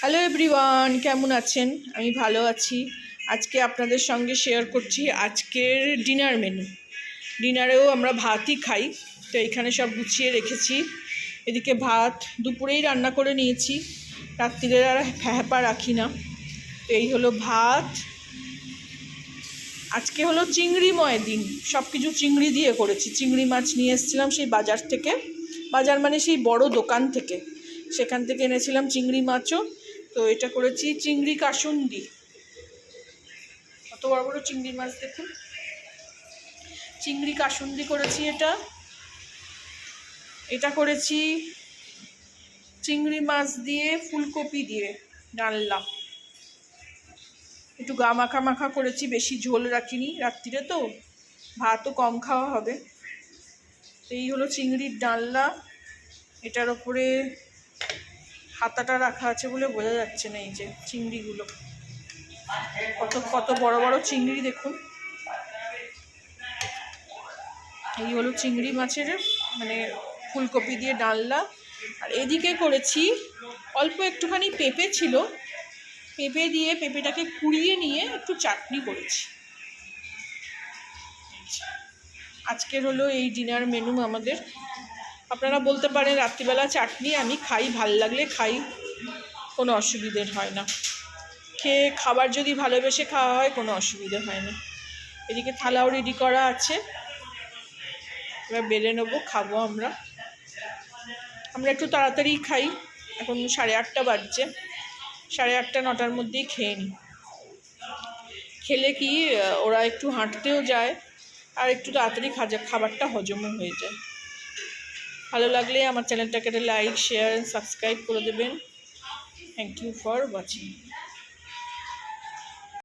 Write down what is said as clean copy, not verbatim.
Hello everyone, কেমন আছেন? আমি ভালো আছি। আজকে আপনাদের সঙ্গে শেয়ার করছি আজকের ডিনার মেনু। ডিনারেও আমরা ভাতই খাই, তো এখানে সব গুছিয়ে রেখেছি। এদিকে ভাত দুপুরেই রান্না করে নিয়েছি, রাত্রিরে আর হ্যাপা রাখি না। তো এই হলো ভাত। আজকে হলো চিংড়িময় দিন, সব কিছু চিংড়ি দিয়ে করেছি। চিংড়ি মাছ নিয়ে এসেছিলাম সেই বাজার থেকে, বাজার মানে সেই বড় দোকান থেকে, সেখান থেকে এনেছিলাম চিংড়ি মাছও। তো এটা করেছি চিংড়ি কাসুন্দি। কত বড় বড় চিংড়ি মাছ দেখুন, চিংড়ি কাসুন্দি করেছি। এটা করেছি চিংড়ি মাছ দিয়ে ফুলকপি দিয়ে ডালনা, একটু গা মাখা মাখা করেছি, বেশি ঝোল রাখিনি, রাত্রিরে তো ভাতও কম খাওয়া হবে। এই হলো চিংড়ির ডালনা। এটার ওপরে হাতাটা রাখা আছে বলে বোঝা যাচ্ছে না, এই যে চিংড়িগুলো, কত কত বড় বড় চিংড়ি দেখুন। এই হলো চিংড়ি মাছের মানে ফুলকপি দিয়ে ডালনা। আর এদিকে করেছি অল্প একটুখানি পেঁপে ছিল, পেঁপে দিয়ে পেঁপেটাকে কুড়িয়ে নিয়ে একটু চাটনি করেছি। আজকের হলো এই ডিনার মেনু আমাদের। আপনারা বলতে পারেন রাত্রিবেলা চাটনি আমি খাই, ভাল লাগলে খাই, কোনো অসুবিধে হয় না। খেয়ে খাবার যদি ভালোবেসে খাওয়া হয় কোনো অসুবিধে হয় না। এদিকে থালাও রেডি করা আছে, এবার বেড়ে নেবো, খাবো আমরা একটু তাড়াতাড়ি খাই। এখন 8:30 বাজছে, 8:30 9টার মধ্যেই খেয়ে নিই। খেলে কি ওরা একটু হাঁটতেও যায় আর একটু তাড়াতাড়ি খাবারটা হজমও হয়ে যায়। ভালো লাগলে আমার চ্যানেলটাকে লাইক, শেয়ার, সাবস্ক্রাইব করে দেবেন। Thank you for watching.